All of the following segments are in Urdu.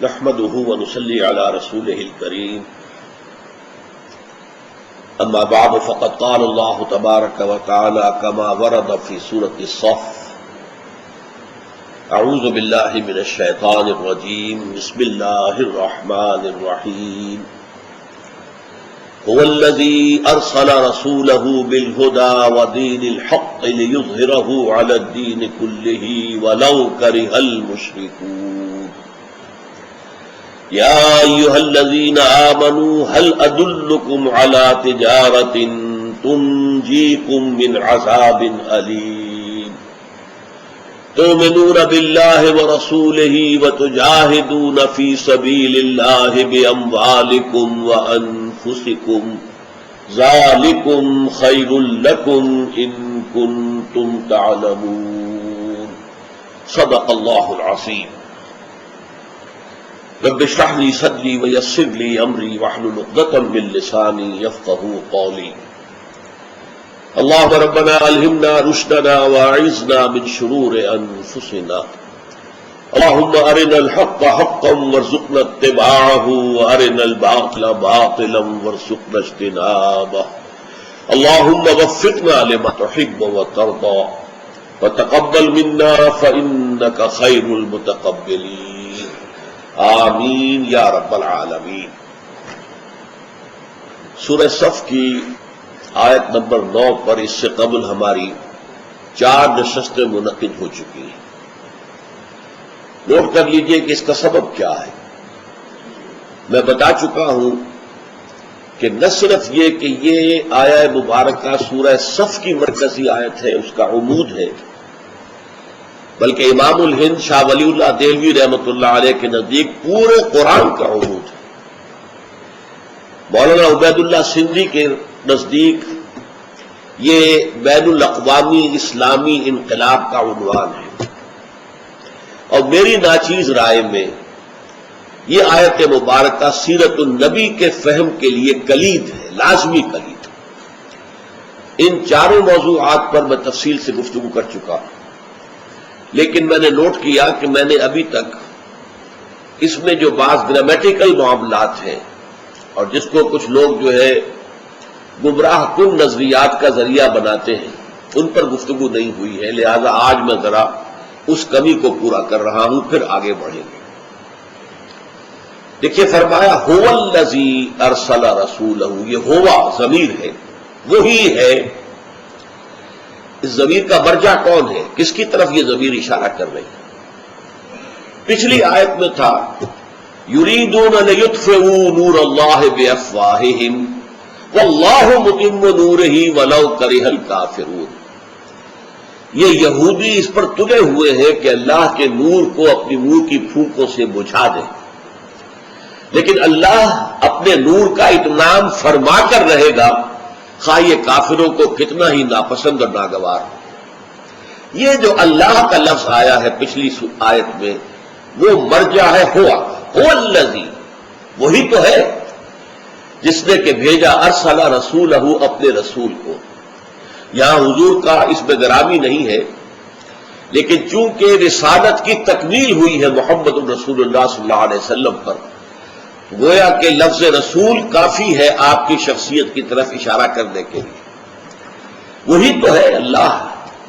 نحمده ونصلي على رسوله الكريم أما بعد فقد قال الله تبارك وتعالى كما ورد في سورة الصف أعوذ بالله من الشيطان الرجيم بسم الله الرحمن الرحيم هو الذي أرسل رسوله بالهدى ودين الحق ليظهره على الدين كله ولو كره المشركون يا أيها الذين آمنوا هل أدلكم على تجارة تنجيكم من عذاب أليم تؤمنون بالله ورسوله وتجاهدون في سبيل الله بأموالكم وأنفسكم ذلكم خير لكم إن كنتم تعلمون صدق الله العظيم رب اشرح لي صدري ويسر لي امري واحلل عقدة من لساني يفقهوا قولي اللهم ربنا الهمنا رشدنا واعذنا من شرور انفسنا اللهم ارنا الحق حقا وارزقنا اتباعه وارنا الباطل باطلا وارزقنا اجتنابه اللهم وفقنا لما تحب وترضى وتقبل منا فانك خير المتقبلين آمین یا رب العالمین۔ سورہ صف کی آیت نمبر 9 پر اس سے قبل ہماری 4 نشستیں منعقد ہو چکی ہیں۔ نوٹ کر لیجئے کہ اس کا سبب کیا ہے۔ میں بتا چکا ہوں کہ نہ صرف یہ کہ یہ آیہ مبارکہ سورہ صف کی مرکزی آیت ہے، اس کا عمود ہے، بلکہ امام الہند شاہ ولی اللہ دہلوی رحمۃ اللہ علیہ کے نزدیک پورے قرآن کا عمود ہے۔ مولانا عبید اللہ سندھی کے نزدیک یہ بین الاقوامی اسلامی انقلاب کا عنوان ہے، اور میری ناچیز رائے میں یہ آیت مبارکہ سیرت النبی کے فہم کے لیے کلید ہے، لازمی کلید۔ ان چاروں موضوعات پر میں تفصیل سے گفتگو کر چکا ہوں، لیکن میں نے نوٹ کیا کہ میں نے ابھی تک اس میں جو بعض گرامیٹیکل معاملات ہیں اور جس کو کچھ لوگ جو ہے گمراہ کن نظریات کا ذریعہ بناتے ہیں ان پر گفتگو نہیں ہوئی ہے، لہذا آج میں ذرا اس کمی کو پورا کر رہا ہوں، پھر آگے بڑھیں گے۔ دیکھیے فرمایا هو الذی ارسل رسولہ، یہ ہوا ضمیر ہے، وہی ہے۔ اس ضمیر کا مرجع کون ہے؟ کس کی طرف یہ ضمیر اشارہ کر رہی ہے؟ پچھلی آیت میں تھا یریدون لیطفئوا نور اللہ بافواہہم واللہ متم نورہ ولو کرہ الکافرون۔ یہ یہودی اس پر تلے ہوئے ہیں کہ اللہ کے نور کو اپنی منہ کی پھونکوں سے بجھا دیں، لیکن اللہ اپنے نور کا اتمام فرما کر رہے گا، خواہ یہ کافروں کو کتنا ہی ناپسند اور ناگوار ہو۔ یہ جو اللہ کا لفظ آیا ہے پچھلی آیت میں، وہ مرجع ہے ہوا الذی، وہی تو ہے جس نے کہ بھیجا ارسل رسولہ، اپنے رسول کو۔ یہاں حضور کا اس میں گرامی نہیں ہے، لیکن چونکہ رسالت کی تکمیل ہوئی ہے محمد رسول اللہ صلی اللہ علیہ وسلم پر، گویا کہ لفظ رسول کافی ہے آپ کی شخصیت کی طرف اشارہ کرنے کے لیے۔ وہی تو ہے اللہ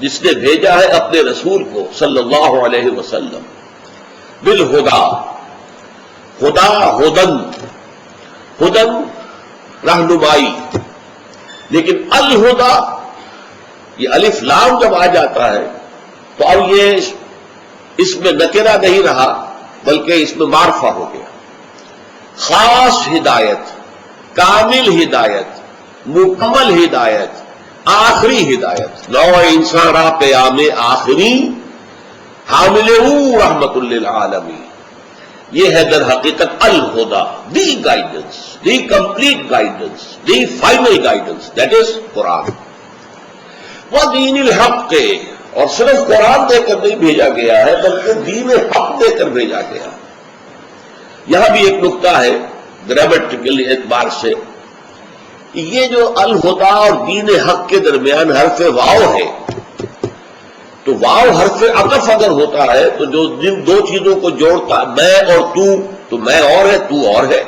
جس نے بھیجا ہے اپنے رسول کو صلی اللہ علیہ وسلم بالہدا، ہدا ہدن، ہدن رہنمائی، لیکن الہدا یہ الف لام جب آ جاتا ہے تو اب یہ اس میں نکرہ نہیں رہا بلکہ اس میں معرفہ ہو گیا۔ خاص ہدایت، کامل ہدایت، مکمل ہدایت، آخری ہدایت، نوع انسان راہ پیام آخری حامل رحمت للعالمین۔ یہ ہے در حقیقت الہدا، the guidance, the complete guidance, the final guidance, that is Quran. وہ دین الحق، اور صرف قرآن دے کر نہیں بھیجا گیا ہے بلکہ دین حق دے کر بھیجا گیا۔ یہاں بھی ایک نقطہ ہے گرامیٹیکل اعتبار سے، یہ جو الہدا اور دین حق کے درمیان حرف واو ہے، تو واو حرف عطف اگر ہوتا ہے تو جو جن دو چیزوں کو جوڑتا میں اور تو تو میں اور ہے تو اور ہے.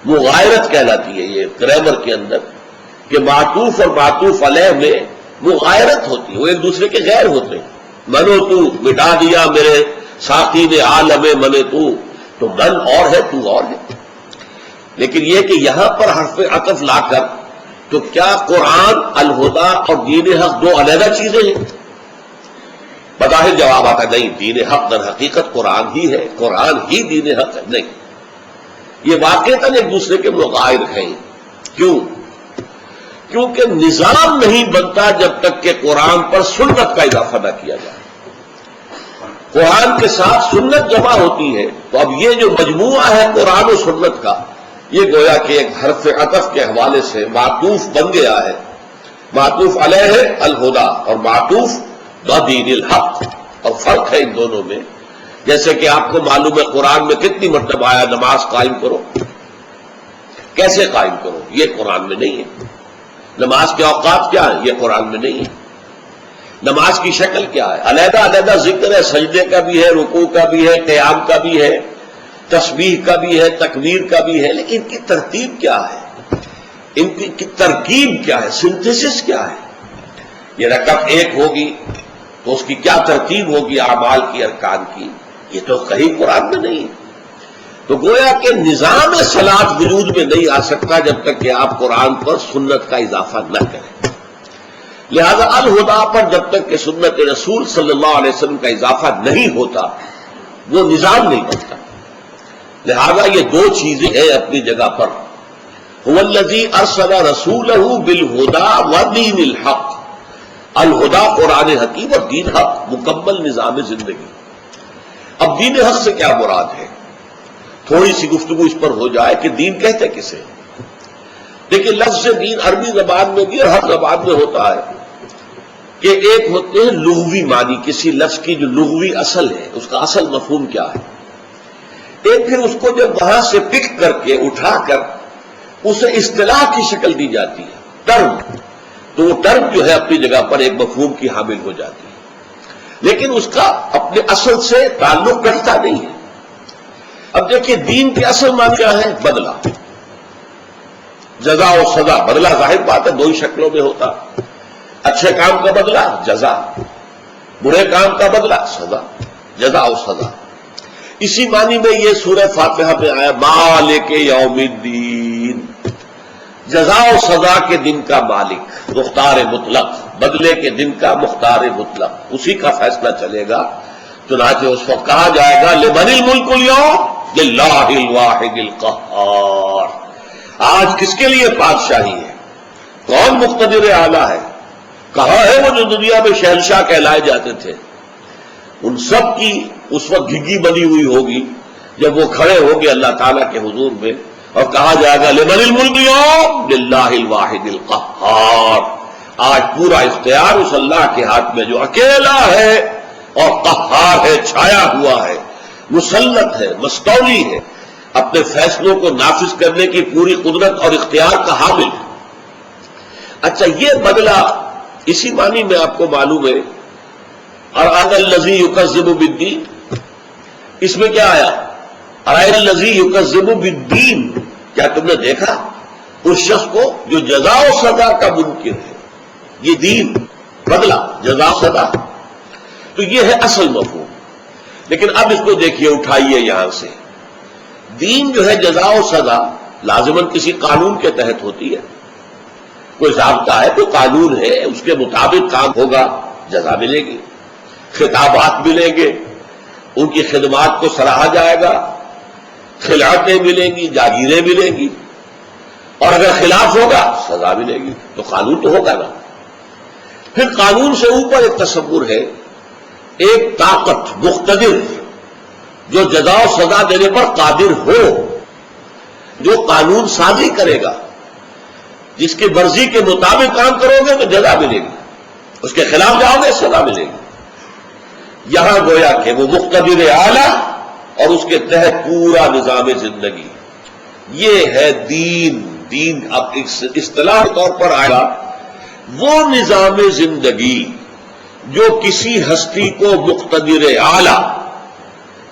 مغایرت کہلاتی ہے یہ گرامر کے اندر کہ معطوف اور معطوف علیہ میں مغایرت ہوتی ہے، وہ ایک دوسرے کے غیر ہوتے ہیں. منو تو مٹا دیا میرے ساقی نے عالم من تو من اور ہے تو اور ہے. لیکن یہ کہ یہاں پر حرف عطف لا کر تو کیا قرآن الہدا اور دین حق دو علیحدہ چیزیں ہیں؟ بظاہر جواب آتا نہیں، دین حق در حقیقت قرآن ہی ہے، قرآن ہی دین حق ہے. نہیں، یہ واقعتاً ایک دوسرے کے مغایر ہیں. کیوں؟ کیونکہ نظام نہیں بنتا جب تک کہ قرآن پر سنت کا اضافہ نہ کیا جائے. قرآن کے ساتھ سنت جمع ہوتی ہے تو اب یہ جو مجموعہ ہے قرآن و سنت کا، یہ گویا کہ ایک حرف عطف کے حوالے سے معطوف بن گیا ہے. معطوف علیہ الہدا اور معطوف دین الحق، اور فرق ہے ان دونوں میں. جیسے کہ آپ کو معلوم ہے قرآن میں کتنی مرتبہ آیا نماز قائم کرو، کیسے قائم کرو، یہ قرآن میں نہیں ہے. نماز کے اوقات کیا ہے، یہ قرآن میں نہیں ہے. نماز کی شکل کیا ہے، علیحدہ علیحدہ ذکر ہے، سجدے کا بھی ہے، رکوع کا بھی ہے، قیام کا بھی ہے، تسبیح کا بھی ہے، تکبیر کا بھی ہے. لیکن ان کی ترتیب کیا ہے، ان کی ترکیب کیا ہے، سنتھیسس کیا ہے. یہ رکعت ایک ہوگی تو اس کی کیا ترتیب ہوگی اعمال کی، ارکان کی، یہ تو کہیں قرآن میں نہیں ہے. تو گویا کہ نظام صلاۃ وجود میں نہیں آ سکتا جب تک کہ آپ قرآن پر سنت کا اضافہ نہ کریں. لہذا الہدا پر جب تک کہ سنت رسول صلی اللہ علیہ وسلم کا اضافہ نہیں ہوتا وہ نظام نہیں بنتا. لہذا یہ دو چیزیں ہیں اپنی جگہ پر. هو الذی ارسل رسولہ بالہدی ودین الحق. الہدا قرآن حکیم اور دین حق، مکمل نظام زندگی. اب دین حق سے کیا مراد ہے؟ تھوڑی سی گفتگو اس پر ہو جائے کہ دین کہتے کسے. دیکھیں لفظ دین عربی زبان میں بھی اور ہر زبان میں ہوتا ہے کہ ایک ہوتے ہیں لغوی معنی، کسی لفظ کی جو لغوی اصل ہے، اس کا اصل مفہوم کیا ہے. ایک پھر اس کو جب وہاں سے پک کر کے اٹھا کر اسے اصطلاح کی شکل دی جاتی ہے، ٹرم، تو وہ ٹرم جو ہے اپنی جگہ پر ایک مفہوم کی حامل ہو جاتی ہے، لیکن اس کا اپنے اصل سے تعلق رکھتا نہیں ہے. اب دیکھیے دین کے اصل معنی کیا ہے؟ بدلہ، جزا و سزا. بدلہ ظاہر بات ہے دو ہی شکلوں میں ہوتا، اچھے کام کا بدلہ جزا، برے کام کا بدلہ سزا، جزا و سزا. اسی معنی میں یہ سورہ فاتحہ میں آیا مالک یوم الدین، جزا و سزا کے دن کا مالک، مختار مطلق، بدلے کے دن کا مختار مطلق، اسی کا فیصلہ چلے گا. چنانچہ اس وقت کہا جائے گا لمن الملک اليوم للہ الواحد القہار. آج کس کے لیے بادشاہی ہے، کون مقتدر اعلیٰ ہے، کہاں ہے وہ جو دنیا میں شہنشاہ کہلائے جاتے تھے. ان سب کی اس وقت گھگی بنی ہوئی ہوگی جب وہ کھڑے ہوں گے اللہ تعالیٰ کے حضور میں اور کہا جائے گا لمن الملک اليوم للہ الواحد القہار. آج پورا اختیار اس اللہ کے ہاتھ میں جو اکیلا ہے اور قہار ہے، چھایا ہوا ہے، مسلط ہے، مستولی ہے، اپنے فیصلوں کو نافذ کرنے کی پوری قدرت اور اختیار کا حامل ہے. اچھا یہ بدلہ اسی معنی میں آپ کو معلوم ہے. ارأیت الذی یکذب بالدین، اس میں کیا آیا؟ ارأیت الذی یکذب بالدین، کیا تم نے دیکھا اس شخص کو جو جزا و سزا کا منکر ہے. یہ دین، بدلہ، جزا و سزا، تو یہ ہے اصل مفہوم. لیکن اب اس کو دیکھیے، اٹھائیے یہاں سے. دین جو ہے جزا و سزا لازماً کسی قانون کے تحت ہوتی ہے. کوئی ضابطہ ہے، کوئی قانون ہے، اس کے مطابق کام ہوگا، جزا ملے گی، خطابات ملیں گے، ان کی خدمات کو سراہا جائے گا، خلعتیں ملیں گی، جاگیریں ملیں گی، اور اگر خلاف ہوگا سزا ملے گی. تو قانون تو ہوگا نا. پھر قانون سے اوپر ایک تصور ہے، ایک طاقت، مقتدر، جو جزا و سزا دینے پر قادر ہو، جو قانون سازی کرے گا، جس کی مرضی کے مطابق کام کرو گے تو جزا ملے گی، اس کے خلاف جاؤ گے سزا ملے گی. یہاں گویا کہ وہ مقتدر اعلیٰ اور اس کے تحت پورا نظام زندگی، یہ ہے دین. دین اب اصطلاح طور پر آئے گا وہ نظام زندگی جو کسی ہستی کو مقتدر اعلیٰ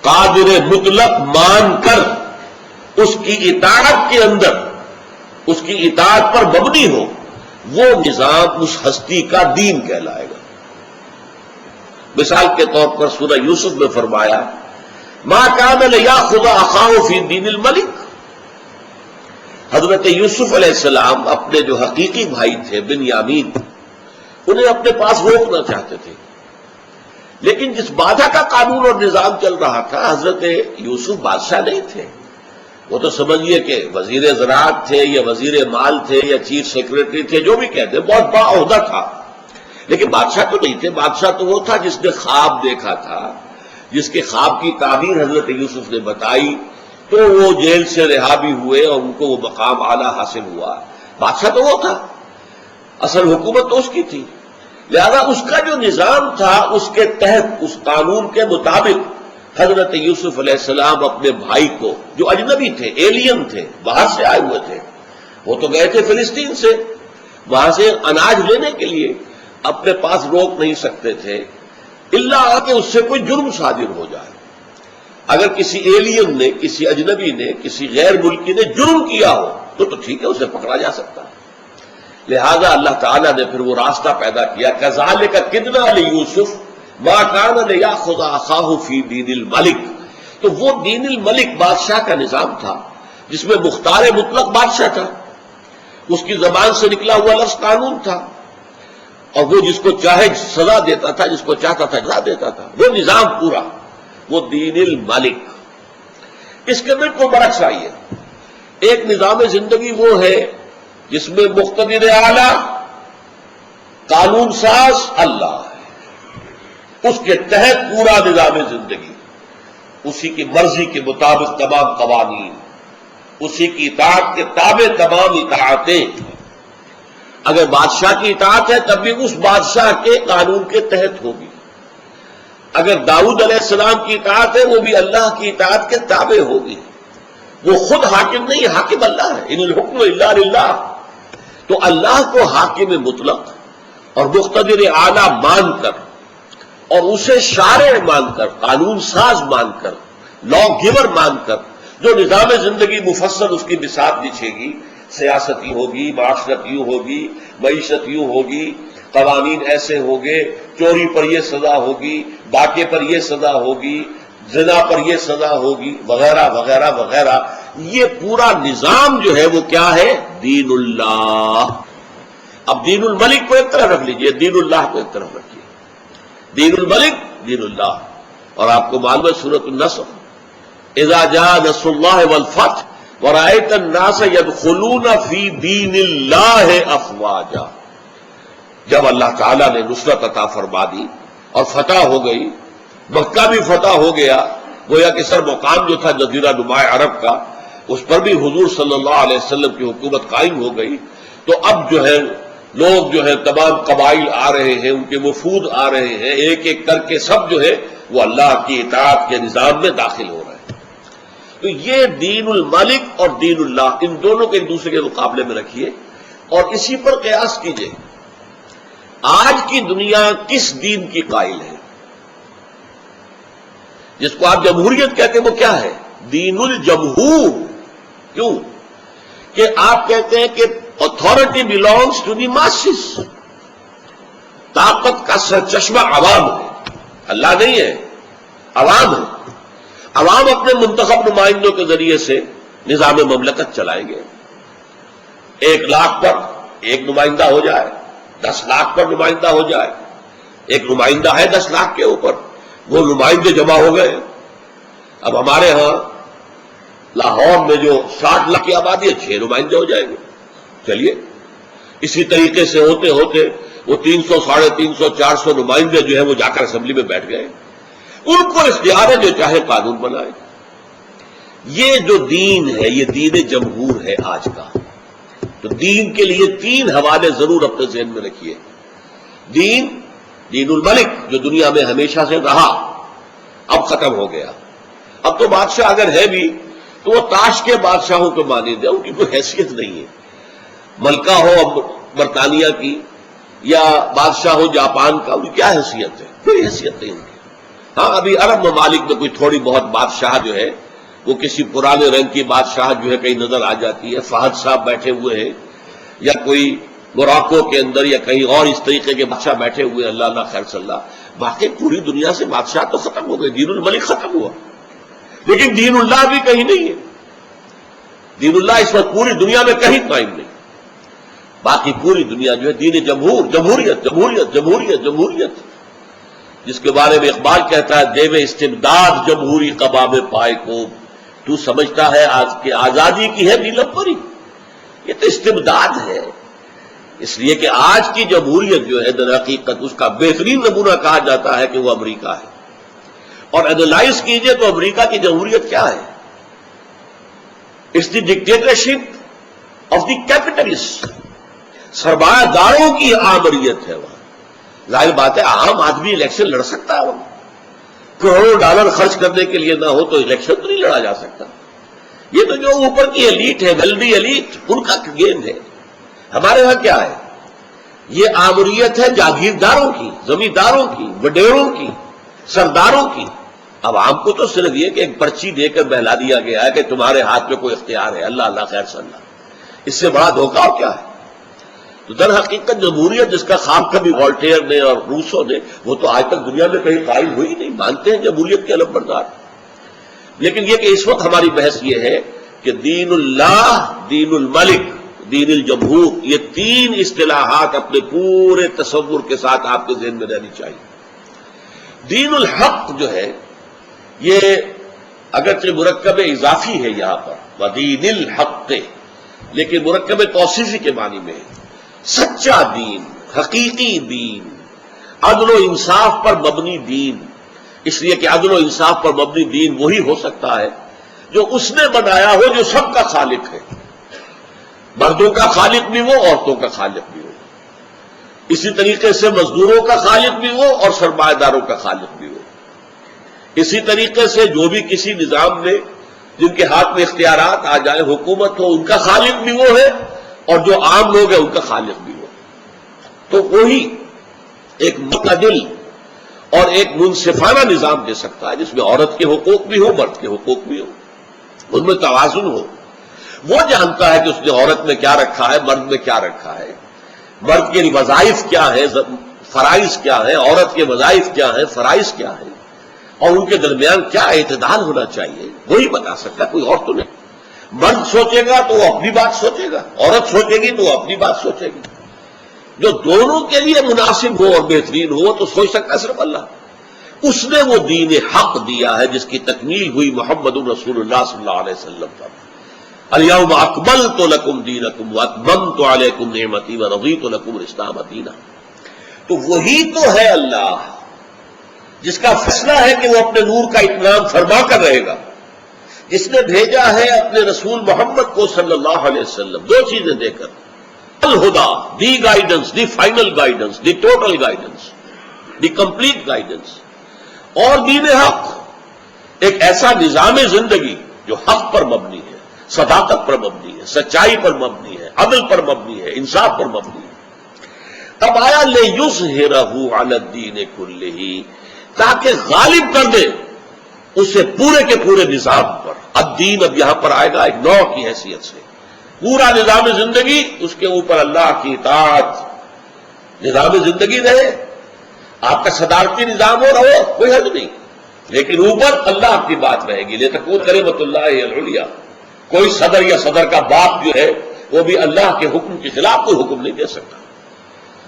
قادر مطلق مان کر اس کی اطاعت کے اندر اس کی اطاعت پر مبنی ہو، وہ نظام اس ہستی کا دین کہلائے گا۔ مثال کے طور پر سورہ یوسف میں فرمایا ما کان لیاخذ اخاہ فی دین الملک۔ حضرت یوسف علیہ السلام اپنے جو حقیقی بھائی تھے بنیامین، انہیں اپنے پاس روکنا چاہتے تھے، لیکن جس بادشاہ کا قانون اور نظام چل رہا تھا، حضرت یوسف بادشاہ نہیں تھے، وہ تو سمجھیے کہ وزیر زراعت تھے یا وزیر مال تھے یا چیف سیکرٹری تھے، جو بھی کہتے، بہت بڑا عہدہ تھا، لیکن بادشاہ تو نہیں تھے۔ بادشاہ تو وہ تھا جس نے خواب دیکھا تھا، جس کے خواب کی تعبیر حضرت یوسف نے بتائی، تو وہ جیل سے رہا بھی ہوئے اور ان کو وہ مقام اعلیٰ حاصل ہوا۔ بادشاہ تو وہ تھا، اصل حکومت تو اس کی تھی، لہذا اس کا جو نظام تھا اس کے تحت، اس قانون کے مطابق حضرت یوسف علیہ السلام اپنے بھائی کو، جو اجنبی تھے، ایلین تھے، باہر سے آئے ہوئے تھے، وہ تو گئے تھے فلسطین سے، وہاں سے اناج لینے کے لیے، اپنے پاس روک نہیں سکتے تھے الا کہ اس سے کوئی جرم صادر ہو جائے۔ اگر کسی ایلین نے، کسی اجنبی نے، کسی غیر ملکی نے جرم کیا ہو تو ٹھیک ہے، اسے پکڑا جا سکتا ہے۔ لہذا اللہ تعالیٰ نے پھر وہ راستہ پیدا کیا، کذالک کدنا لیوسف ما کان لیاخذ اخاہ فی دین الملک۔ تو وہ دین الملک بادشاہ کا نظام تھا، جس میں مختار مطلق بادشاہ تھا، اس کی زبان سے نکلا ہوا لفظ قانون تھا، اور وہ جس کو چاہے سزا دیتا تھا، جس کو چاہتا تھا سزا دیتا تھا، وہ نظام پورا، وہ دین الملک۔ اس کے بالکل برعکس آئیے، ایک نظام زندگی وہ ہے جس میں مقتدر اعلیٰ قانون ساز اللہ ہے، اس کے تحت پورا نظام زندگی، اسی کی مرضی کے مطابق تمام قوانین، اسی کی اطاعت کے تابع تمام اطاعتیں۔ اگر بادشاہ کی اطاعت ہے تب بھی اس بادشاہ کے قانون کے تحت ہوگی، اگر داؤد علیہ السلام کی اطاعت ہے وہ بھی اللہ کی اطاعت کے تابع ہوگی، وہ خود حاکم نہیں، حاکم اللہ ہے، ان الحکم الا للہ۔ تو اللہ کو حاکم مطلق اور مقتدر اعلیٰ مان کر، اور اسے شارع مان کر، قانون ساز مان کر، لا گیور مان کر، جو نظام زندگی مفصل اس کی بساط بچھے گی، سیاستی ہوگی، معاشرتی ہوگی، معیشت یوں ہوگی، قوانین ایسے ہوگے، چوری پر یہ سزا ہوگی، ڈاکے پر یہ سزا ہوگی، زنا پر یہ سزا ہوگی، وغیرہ وغیرہ وغیرہ۔ یہ پورا نظام جو ہے وہ کیا ہے؟ دین اللہ۔ اب دین الملک کو ایک طرف رکھ لیجئے، دین اللہ کو ایک طرف رکھیے۔ دین الملک، دین اللہ۔ اور آپ کو معلوم ہے سورۃ النصر، اذا جاء نصر اللہ والفتح وَرَأَيْتَ النَّاسَ يَدْخُلُونَ فِي دِينِ اللَّهِ أَفْوَاجًا۔ جب اللہ تعالیٰ نے نصرت عطا فرما دی اور فتح ہو گئی، مکہ بھی فتح ہو گیا، گویا کہ سر مقام جو تھا جزیرہ نما عرب کا، اس پر بھی حضور صلی اللہ علیہ وسلم کی حکومت قائم ہو گئی، تو اب جو ہے لوگ جو ہے تمام قبائل آ رہے ہیں، ان کے وفود آ رہے ہیں، ایک ایک کر کے سب جو ہے وہ اللہ کی اطاعت کے نظام میں داخل ہو رہے ہیں۔ تو یہ دین الملک اور دین اللہ، ان دونوں کو ایک دوسرے کے مقابلے میں رکھیے اور اسی پر قیاس کیجئے۔ آج کی دنیا کس دین کی قائل ہے؟ جس کو آپ جمہوریت کہتے ہیں وہ کیا ہے؟ دین الجمہور۔ کیوں؟ کہ آپ کہتے ہیں کہ authority belongs to the masses, طاقت کا سرچشمہ عوام ہے، اللہ نہیں ہے، عوام ہے۔ عوام اپنے منتخب نمائندوں کے ذریعے سے نظام مملکت چلائیں گے۔ 1 لاکھ پر ایک نمائندہ ہو جائے، 10 لاکھ پر نمائندہ ہو جائے، ایک نمائندہ ہے 10 لاکھ کے اوپر، وہ نمائندے جمع ہو گئے۔ اب ہمارے ہاں لاہور میں جو 60 لاکھ کی آبادی ہے، 6 نمائندے ہو جائیں گے۔ چلیے اسی طریقے سے ہوتے ہوتے وہ 300، 350، 400 نمائندے جو ہیں وہ جا کر اسمبلی میں بیٹھ گئے۔ ان کو اختیار ہے جو چاہے قانون بنائے۔ یہ جو دین ہے یہ دین جمہور ہے آج کا۔ تو دین کے لیے 3 حوالے ضرور اپنے ذہن میں رکھیے۔ دین، دین الملک جو دنیا میں ہمیشہ سے رہا، اب ختم ہو گیا۔ اب تو بادشاہ اگر ہے بھی تو وہ تاش کے بادشاہوں کو مانند ہے، ان کی کوئی حیثیت نہیں ہے۔ ملکہ ہو برطانیہ کی یا بادشاہ ہو جاپان کا، ان کی کیا حیثیت ہے؟ کوئی حیثیت نہیں ان کی۔ ہاں ابھی عرب ممالک میں کوئی تھوڑی بہت بادشاہ جو ہے وہ کسی پرانے رنگ کی بادشاہ جو ہے کہیں نظر آ جاتی ہے، فہد صاحب بیٹھے ہوئے ہیں، یا کوئی موراکو کے اندر یا کہیں اور اس طریقے کے بادشاہ بیٹھے ہوئے، اللہ اللہ خیر صلی اللہ. باقی پوری دنیا سے بادشاہ تو ختم ہو گئے، دین الملک ختم ہوا، لیکن دین اللہ بھی کہیں نہیں ہے. دین اللہ اس وقت پوری دنیا میں کہیں قائم نہیں. باقی پوری دنیا جو ہے دین جمہوریت جمہوریت جمہوریت جمہوریت، جس کے بارے میں اقبال کہتا ہے دیو استبداد جمہوری قباب پائے کو، تو سمجھتا ہے آج کی آزادی کی ہے نیلم پری. یہ تو استبداد ہے. اس لیے کہ آج کی جمہوریت جو ہے در حقیقت اس کا بہترین نمونہ کہا جاتا ہے کہ وہ امریکہ ہے. اور اینالائز کیجئے تو امریکہ کی جمہوریت کیا ہے؟ It's the dictatorship of the capitalist. سرمایہ داروں کی آمریت ہے وہاں. ظاہر بات ہے عام آدمی الیکشن لڑ سکتا ہے وہاں، کروڑوں ڈالر خرچ کرنے کے لیے نہ ہو تو الیکشن تو نہیں لڑا جا سکتا. یہ تو جو اوپر کی ایلیٹ ہے، ویلڈی ایلیٹ، ان کا گیم ہے. ہمارے ہاں کیا ہے؟ یہ آمریت ہے جاگیرداروں کی، زمینداروں کی، وڈیروں کی، سرداروں کی. اب عام کو تو صرف یہ کہ ایک پرچی دے کر بہلا دیا گیا ہے کہ تمہارے ہاتھ میں کوئی اختیار ہے، اللہ اللہ خیر صلی اللہ. اس سے بڑا دھوکہ اور کیا ہے؟ تو در حقیقت جمہوریت جس کا خواب کبھی والٹیئر نے اور روسو نے، وہ تو آج تک دنیا میں کہیں قائم ہوئی نہیں. مانتے ہیں جمہوریت کے علم بردار، لیکن یہ کہ اس وقت ہماری بحث یہ ہے کہ دین اللہ، دین الملک، دین الجمہور، یہ تین اصطلاحات اپنے پورے تصور کے ساتھ آپ کے ذہن میں رہنی چاہیے. دین الحق جو ہے یہ اگرچہ مرکب اضافی ہے یہاں پر ودین الحق، لیکن مرکب توصیفی کے معنی میں ہے. سچا دین، حقیقی دین، عدل و انصاف پر مبنی دین. اس لیے کہ عدل و انصاف پر مبنی دین وہی ہو سکتا ہے جو اس نے بنایا ہو جو سب کا خالق ہے. مردوں کا خالق بھی وہ، عورتوں کا خالق بھی وہ. اسی طریقے سے مزدوروں کا خالق بھی وہ اور سرمایہ داروں کا خالق بھی وہ. اسی طریقے سے جو بھی کسی نظام میں جن کے ہاتھ میں اختیارات آ جائیں، حکومت ہو، ان کا خالق بھی وہ ہے، اور جو عام لوگ ہیں ان کا خالق بھی وہ. تو وہی ایک معتدل اور ایک منصفانہ نظام دے سکتا ہے جس میں عورت کے حقوق بھی ہو، مرد کے حقوق بھی ہو، ان میں توازن ہو. وہ جانتا ہے کہ اس نے عورت میں کیا رکھا ہے، مرد میں کیا رکھا ہے، مرد کے وظائف کیا ہے، فرائض کیا ہے، عورت کے وظائف کیا ہے، فرائض کیا ہے، اور ان کے درمیان کیا اعتدال ہونا چاہیے. وہی بتا سکتا ہے، کوئی اور تو نہیں. مرد سوچے گا تو وہ اپنی بات سوچے گا، عورت سوچے گی تو وہ اپنی بات سوچے گی. جو دونوں کے لیے مناسب ہو اور بہترین ہو تو سوچ سکتا ہے صرف اللہ. اس نے وہ دین حق دیا ہے جس کی تکمیل ہوئی محمد رسول اللہ صلی اللہ علیہ وسلم پر. الیوم اکملت لکم دینکم واتممت علیکم نعمتی ورضیت لکم الاسلام دینا. تو وہی تو ہے اللہ جس کا فیصلہ ہے کہ وہ اپنے نور کا اتمام فرما کر رہے گا، جس نے بھیجا ہے اپنے رسول محمد کو صلی اللہ علیہ وسلم دو چیزیں دے کر، الہدا، the guidance, the final guidance, the total guidance, the complete guidance, اور دین حق، ایک ایسا نظام زندگی جو حق پر مبنی ہے، صداقت پر مبنی ہے، سچائی پر مبنی ہے، عدل پر مبنی ہے، انصاف پر مبنی ہے. اب آیا لِیُظْہِرَہُ عَلَى الدِّینِ کُلِّہِ، تاکہ غالب کر دے اسے پورے کے پورے نظام پر. الدین اب یہاں پر آئے گا ایک نوع کی حیثیت سے. پورا نظام زندگی، اس کے اوپر اللہ کی اطاعت. نظام زندگی رہے، آپ کا صدارتی نظام ہو رہو، کوئی حد نہیں، لیکن اوپر اللہ کی بات رہے گی. لِتَكُونَ كَلِمَةُ اللَّهِ الْعُلْيَا. کوئی صدر یا صدر کا باپ جو ہے وہ بھی اللہ کے حکم کے خلاف کوئی حکم نہیں دے سکتا.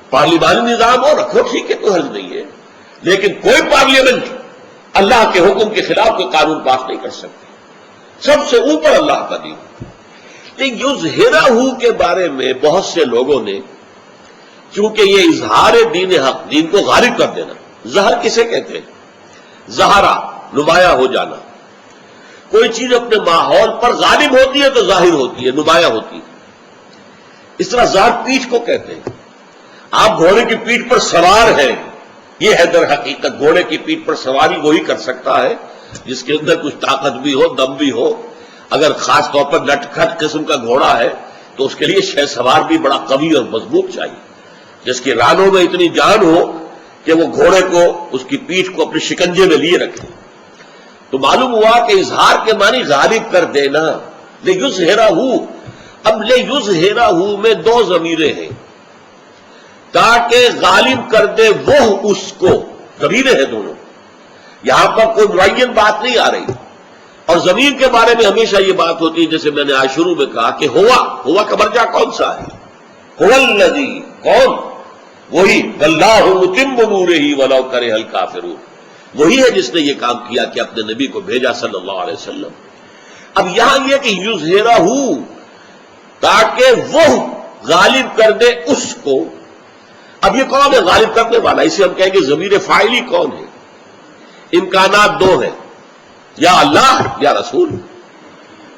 پارلیمانی نظام ہو رکھو، ٹھیک ہے، کوئی حل نہیں ہے، لیکن کوئی پارلیمنٹ اللہ کے حکم کے خلاف کوئی قانون پاس نہیں کر سکتی. سب سے اوپر اللہ کا دین. لیکن یظہرہ کے بارے میں بہت سے لوگوں نے، چونکہ یہ اظہار دین حق، دین کو غالب کر دینا. ظہر کسے کہتے ہیں؟ ظہرا، نمایاں ہو جانا. کوئی چیز اپنے ماحول پر غالب ہوتی ہے تو ظاہر ہوتی ہے، نمایاں ہوتی ہے. اس طرح ظاہر پیٹھ کو کہتے ہیں. آپ گھوڑے کی پیٹھ پر سوار ہیں، یہ ہے در حقیقت گھوڑے کی پیٹھ پر سواری وہی کر سکتا ہے جس کے اندر کچھ طاقت بھی ہو، دم بھی ہو. اگر خاص طور پر نٹ کھٹ قسم کا گھوڑا ہے تو اس کے لیے شہ سوار بھی بڑا قوی اور مضبوط چاہیے، جس کی رانوں میں اتنی جان ہو کہ وہ گھوڑے کو اس کی پیٹھ کو اپنے شکنجے میں لیے رکھے. تو معلوم ہوا کہ اظہار کے معنی غالب کر دینا. لِیُظْہِرَہُ، اب لِیُظْہِرَہُ میں دو ضمیریں ہیں، تاکہ غالب کر دے وہ اس کو. ضمیریں ہیں دونوں، یہاں پر کوئی معین بات نہیں آ رہی. اور ضمیر کے بارے میں ہمیشہ یہ بات ہوتی ہے، جیسے میں نے آج شروع میں کہا کہ ہوا کا مرجع کون سا ہے؟ هو الذی، کون؟ وہی. واللہ متم نورہ ولو کرہ الکافرون، وہی ہے جس نے یہ کام کیا کہ اپنے نبی کو بھیجا صلی اللہ علیہ وسلم. اب یہاں یہ کہ یظہرہ، تاکہ وہ غالب کر دے اس کو. اب یہ کون ہے غالب کرنے والا؟ اسے ہم کہیں گے ضمیر فاعلی کون ہے؟ امکانات دو ہیں، یا اللہ یا رسول.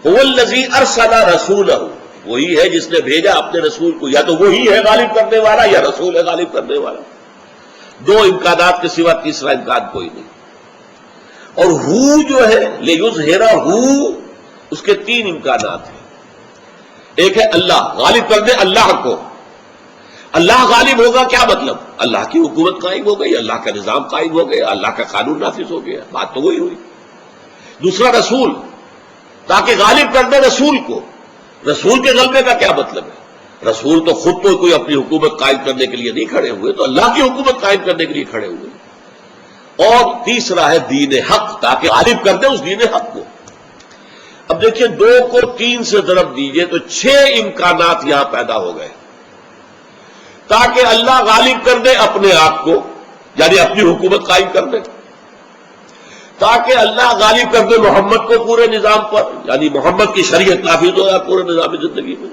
هو الذی ارسل رسولہ، وہی ہے جس نے بھیجا اپنے رسول کو. یا تو وہی ہے غالب کرنے والا یا رسول ہے غالب کرنے والا. دو امکانات کے سوا تیسرا امکان کوئی نہیں. اور ہو جو ہے لیظہرہ، اس کے تین امکانات ہیں. ایک ہے اللہ، غالب کر دے اللہ کو. اللہ غالب ہوگا کیا مطلب؟ اللہ کی حکومت قائم ہو گئی، اللہ کا نظام قائم ہو گیا، اللہ کا قانون نافذ ہو گیا. بات تو وہی ہوئی. دوسرا رسول، تاکہ غالب کر دے رسول کو. رسول کے غلبے کا کیا مطلب ہے؟ رسول تو خود تو کوئی اپنی حکومت قائم کرنے کے لیے نہیں کھڑے ہوئے، تو اللہ کی حکومت قائم کرنے کے لیے کھڑے ہوئے. اور تیسرا ہے دین حق، تاکہ غالب کر دے اس دین حق کو. اب دیکھیے، دو کو تین سے ضرب دیجئے تو 6 امکانات یہاں پیدا ہو گئے. تاکہ اللہ غالب کر دے اپنے آپ کو، یعنی اپنی حکومت قائم کر دے. تاکہ اللہ غالب کر دے محمد کو پورے نظام پر، یعنی محمد کی شریعت نافذ ہو جائے پورے نظام زندگی میں.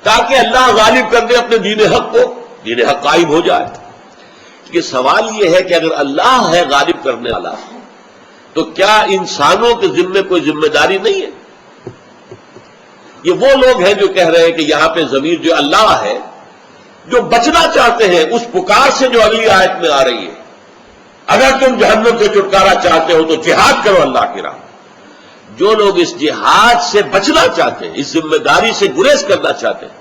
تاکہ اللہ غالب کر دے اپنے دین حق کو، دین حق قائم ہو جائے. کہ سوال یہ ہے کہ اگر اللہ ہے غالب کرنے والا، تو کیا انسانوں کے ذمے کوئی ذمہ داری نہیں ہے؟ یہ وہ لوگ ہیں جو کہہ رہے ہیں کہ یہاں پہ ضمیر جو اللہ ہے، جو بچنا چاہتے ہیں اس پکار سے جو اگلی آیت میں آ رہی ہے، اگر تم جہنم سے چھٹکارا چاہتے ہو تو جہاد کرو اللہ کی راہ. جو لوگ اس جہاد سے بچنا چاہتے ہیں، اس ذمہ داری سے گریز کرنا چاہتے ہیں،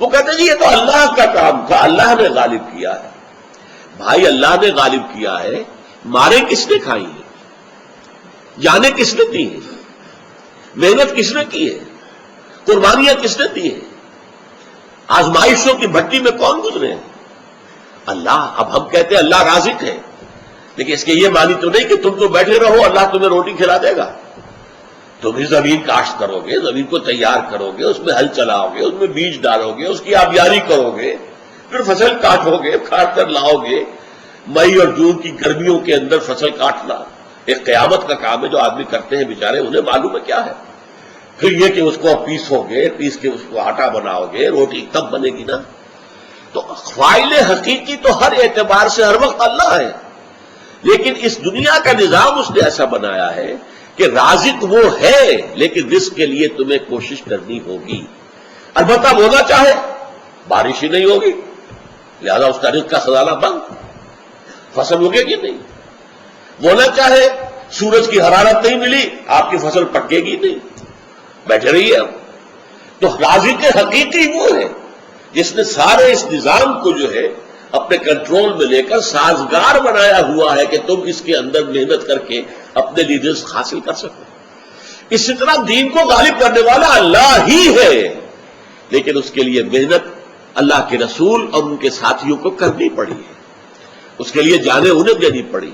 وہ کہتے ہیں جی یہ تو اللہ کا کام تھا، اللہ نے غالب کیا ہے. بھائی اللہ نے غالب کیا ہے، مارے کس نے کھائی ہے؟ جانیں کس نے دی ہے؟ محنت کس نے کی ہے؟ قربانیاں کس نے دی ہیں؟ آزمائشوں کی بھٹی میں کون گزرے ہیں؟ اللہ. اب ہم کہتے ہیں اللہ رازق ہے، لیکن اس کے یہ معنی تو نہیں کہ تم تو بیٹھے رہو اللہ تمہیں روٹی کھلا دے گا. تم ہی زمین کاشت کرو گے، زمین کو تیار کرو گے، اس میں ہل چلاؤ گے، اس میں بیج ڈالو گے، اس کی آبیاری کرو گے، پھر فصل کاٹو گے، کاٹ کر لاؤ گے. مئی اور جون کی گرمیوں کے اندر فصل کاٹنا ایک قیامت کا کام ہے جو آدمی کرتے ہیں بیچارے، انہیں معلوم ہے کیا ہے. پھر یہ کہ اس کو پیسو گے، پیس کے اس کو آٹا بناؤ گے، روٹی تب بنے گی نا. تو فاعل حقیقی تو ہر اعتبار سے ہر وقت اللہ ہے، لیکن اس دنیا کا نظام اس نے ایسا بنایا ہے کہ رازق وہ ہے، لیکن رزق کے لیے تمہیں کوشش کرنی ہوگی. البتہ وہ نہ چاہے بارش ہی نہیں ہوگی، لہذا اس کا رزق کا خزانہ بند، فصل ہوگی کہ نہیں. وہ نہ چاہے سورج کی حرارت نہیں ملی، آپ کی فصل پکے گی نہیں، بیٹھے رہیے. تو رازق حقیقی وہ ہے جس نے سارے اس نظام کو جو ہے اپنے کنٹرول میں لے کر سازگار بنایا ہوا ہے کہ تم اس کے اندر محنت کر کے اپنے لیے رزق حاصل کر سکو. اسی طرح دین کو غالب کرنے والا اللہ ہی ہے، لیکن اس کے لیے محنت اللہ کے رسول اور ان کے ساتھیوں کو کرنی پڑی ہے. اس کے لیے جانیں انہیں دینی پڑی.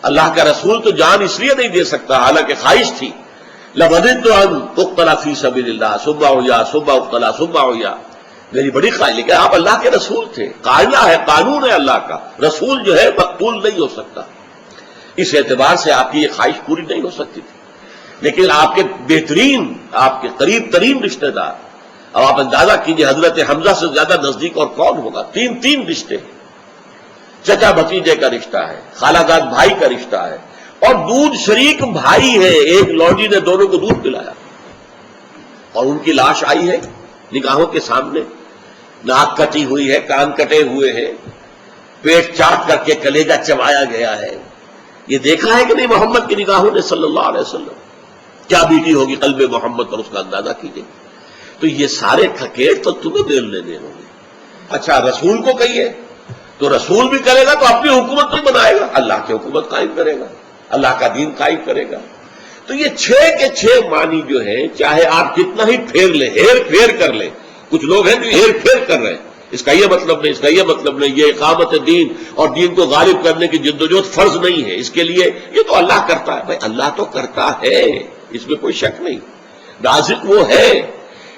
اللہ کا رسول تو جان اس لیے نہیں دے سکتا، حالانکہ خواہش تھی. لَوَدِدْتُ أَنْ تُقْتَلَ فِي سَبِيلِ اللَّهِ ثُمَّ أُحْيَىٰ ثُمَّ أُقْتَلَ ثُمَّ أُحْيَىٰ. میری بڑی خواہش ہے کہ آپ اللہ کے رسول تھے، قاعدہ ہے، قانون ہے اللہ کا، رسول جو ہے مقتول نہیں ہو سکتا. اس اعتبار سے آپ کی یہ خواہش پوری نہیں ہو سکتی تھی. لیکن آپ کے بہترین، آپ کے قریب ترین رشتہ دار، اب آپ اندازہ کیجئے حضرت حمزہ سے زیادہ نزدیک اور کون ہوگا. تین رشتے ہیں. چچا بھتیجے کا رشتہ ہے، خالہ داد بھائی کا رشتہ ہے، اور دودھ شریک بھائی ہے. ایک لوڈی نے دونوں کو دودھ پلایا، اور ان کی لاش آئی ہے نگاہوں کے سامنے. ناک کٹی ہوئی ہے، کان کٹے ہوئے ہیں، پیٹ چاٹ کر کے کلیجہ چبایا گیا ہے. یہ دیکھا ہے کہ نہیں محمد کی نگاہوں نے صلی اللہ علیہ وسلم؟ کیا بیٹی ہوگی قلب محمد پر، اس کا اندازہ کیجیے. تو یہ سارے کھکیٹ تو تمہیں دل لینے ہوں گے. اچھا رسول کو کہیے تو رسول بھی کرے گا تو اپنی حکومت نہیں بنائے گا، اللہ کی حکومت قائم کرے گا، اللہ کا دین قائم کرے گا۔ تو یہ 6 کے 6 معنی جو ہیں، چاہے آپ کتنا ہی پھیر لیں، ہیر پھیر کر لیں، کچھ لوگ ہیں جو ہیر پھیر کر رہے ہیں، اس کا یہ مطلب نہیں، اس کا یہ مطلب نہیں، یہ اقامت دین اور دین کو غالب کرنے کی جدوجہد فرض نہیں ہے، اس کے لیے یہ تو اللہ کرتا ہے۔ بھائی اللہ تو کرتا ہے، اس میں کوئی شک نہیں، رازق وہ ہے،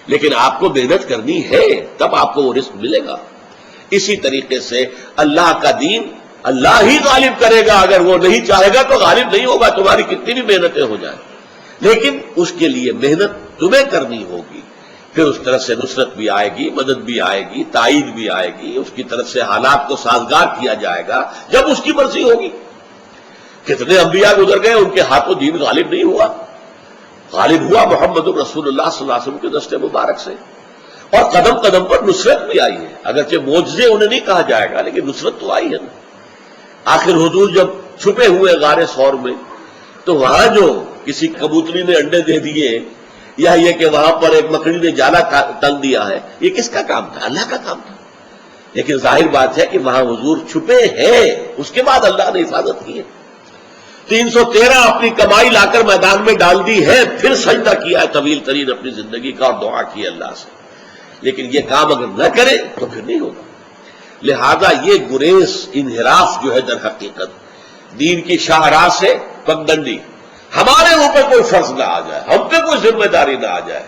لیکن آپ کو محنت کرنی ہے تب آپ کو وہ رزق ملے گا۔ اسی طریقے سے اللہ کا دین اللہ ہی غالب کرے گا، اگر وہ نہیں چاہے گا تو غالب نہیں ہوگا، تمہاری کتنی بھی محنتیں ہو جائیں، لیکن اس کے لیے محنت تمہیں کرنی ہوگی، پھر اس طرف سے نصرت بھی آئے گی، مدد بھی آئے گی، تائید بھی آئے گی، اس کی طرف سے حالات کو سازگار کیا جائے گا جب اس کی مرضی ہوگی۔ کتنے انبیاء گزر گئے، ان کے ہاتھوں دین غالب نہیں ہوا، غالب ہوا محمد رسول اللہ صلی اللہ علیہ وسلم کے دست مبارک سے، اور قدم قدم پر نصرت بھی آئی ہے، اگرچہ معجزے انہیں نہیں کہا جائے گا لیکن نصرت تو آئی ہے نا۔ آخر حضور جب چھپے ہوئے غار ثور میں، تو وہاں جو کسی کبوتری نے انڈے دے دیے، یا یہ کہ وہاں پر ایک مکڑی نے جالا ٹنگ دیا ہے، یہ کس کا کام تھا؟ اللہ کا کام تھا، لیکن ظاہر بات ہے کہ وہاں حضور چھپے ہیں، اس کے بعد اللہ نے حفاظت کی ہے۔ 313 اپنی کمائی لا کر میدان میں ڈال دی ہے، پھر سجدہ کیا ہے طویل ترین اپنی زندگی کا، اور دعا کی اللہ سے، لیکن یہ کام اگر نہ کرے تو پھر نہیں ہوگا۔ لہذا یہ گریز، انحراف جو ہے در حقیقت دین کی شاہراہ سے پگڈنڈی، ہمارے اوپر کوئی فرض نہ آ جائے، ہم پہ کوئی ذمہ داری نہ آ جائے،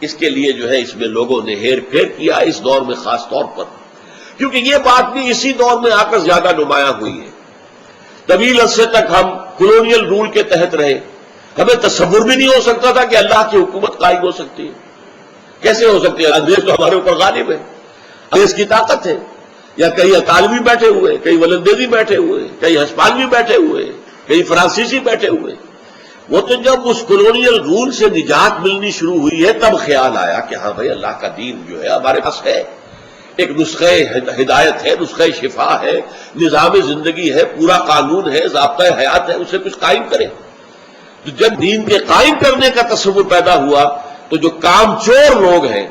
اس کے لیے جو ہے اس میں لوگوں نے ہیر پھیر کیا اس دور میں، خاص طور پر کیونکہ یہ بات بھی اسی دور میں آ کر زیادہ نمایاں ہوئی ہے۔ طویل عرصے تک ہم کولونیل رول کے تحت رہے، ہمیں تصور بھی نہیں ہو سکتا تھا کہ اللہ کی حکومت قائم ہو سکتی ہے، کیسے ہو سکتی ہے؟ انگریز تو ہمارے اوپر غالب ہے، انگریز کی طاقت ہے، یا کئی اطالوی بیٹھے ہوئے، کئی ولندیزی بیٹھے ہوئے، کئی ہسپانوی بیٹھے ہوئے، کئی فرانسیسی بیٹھے ہوئے۔ وہ تو جب اس کولونیل رول سے نجات ملنی شروع ہوئی ہے تب خیال آیا کہ ہاں بھائی اللہ کا دین جو ہے ہمارے پاس ہے، ایک نسخہ ہدایت ہے، نسخہ شفا ہے، نظام زندگی ہے، پورا قانون ہے، ضابطۂ حیات ہے، اسے کچھ قائم کرے۔ تو جب دین کے قائم کرنے کا تصور پیدا ہوا تو جو کام چور لوگ ہیں،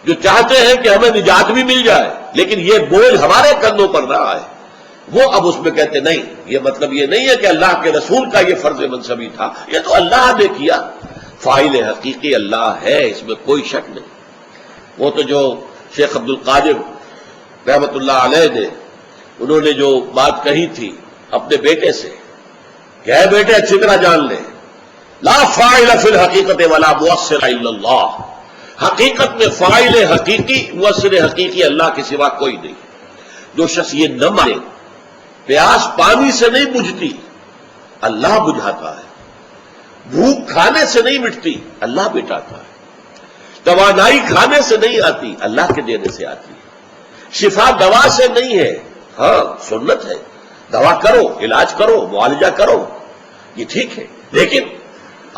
جو چاہتے ہیں کہ ہمیں نجات بھی مل جائے لیکن یہ بوجھ ہمارے کندھوں پر نہ آئے، وہ اب اس میں کہتے نہیں، یہ مطلب یہ نہیں ہے کہ اللہ کے رسول کا یہ فرض منصبی تھا، یہ تو اللہ نے کیا، فاعل حقیقی اللہ ہے، اس میں کوئی شک نہیں۔ وہ تو جو شیخ عبد القادر رحمت اللہ علیہ نے، انہوں نے جو بات کہی تھی اپنے بیٹے سے کہ اے بیٹے اچھی طرح جان لے، لا فاعل فی الحقیقت ولا مؤثر الا اللہ، حقیقت میں فاعل حقیقی، مؤثر حقیقی اللہ کے سوا کوئی نہیں۔ جو شخص یہ نہ مانے، پیاس پانی سے نہیں بجھتی، اللہ بجھاتا ہے، بھوک کھانے سے نہیں مٹتی، اللہ مٹاتا ہے، توانائی کھانے سے نہیں آتی، اللہ کے دینے سے آتی ہے، شفا دوا سے نہیں ہے، ہاں سنت ہے، دوا کرو، علاج کرو، معالجہ کرو، یہ ٹھیک ہے، لیکن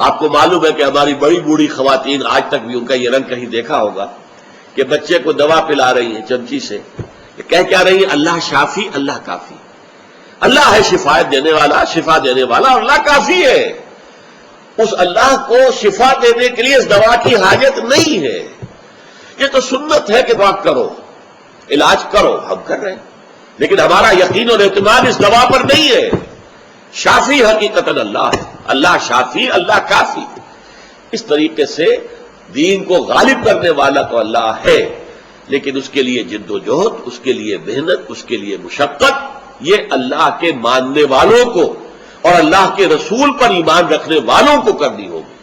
آپ کو معلوم ہے کہ ہماری بڑی بوڑھی خواتین آج تک بھی ان کا یہ رنگ کہیں دیکھا ہوگا کہ بچے کو دوا پلا رہی ہیں چمچی سے، کہہ کیا رہی ہیں؟ اللہ شافی، اللہ کافی، اللہ ہے شفایت دینے والا، شفا دینے والا، اور اللہ کافی ہے۔ اس اللہ کو شفا دینے کے لیے اس دوا کی حاجت نہیں ہے، یہ تو سنت ہے کہ دعا کرو، علاج کرو، ہم کر رہے ہیں، لیکن ہمارا یقین اور اعتماد اس دوا پر نہیں ہے۔ شافی حقیقت اللہ ہے، اللہ شافی، اللہ کافی۔ اس طریقے سے دین کو غالب کرنے والا تو اللہ ہے، لیکن اس کے لیے جد و جہد، اس کے لیے محنت، اس کے لیے مشقت، یہ اللہ کے ماننے والوں کو اور اللہ کے رسول پر ایمان رکھنے والوں کو کرنی ہوگی۔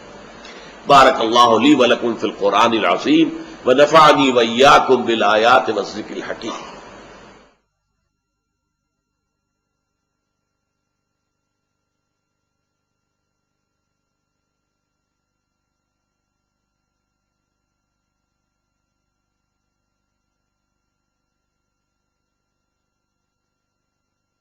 بارک اللہ لی ولکم فی القرآن العظیم ونفعنی وإیاکم بالآیات والذکر الحکیم۔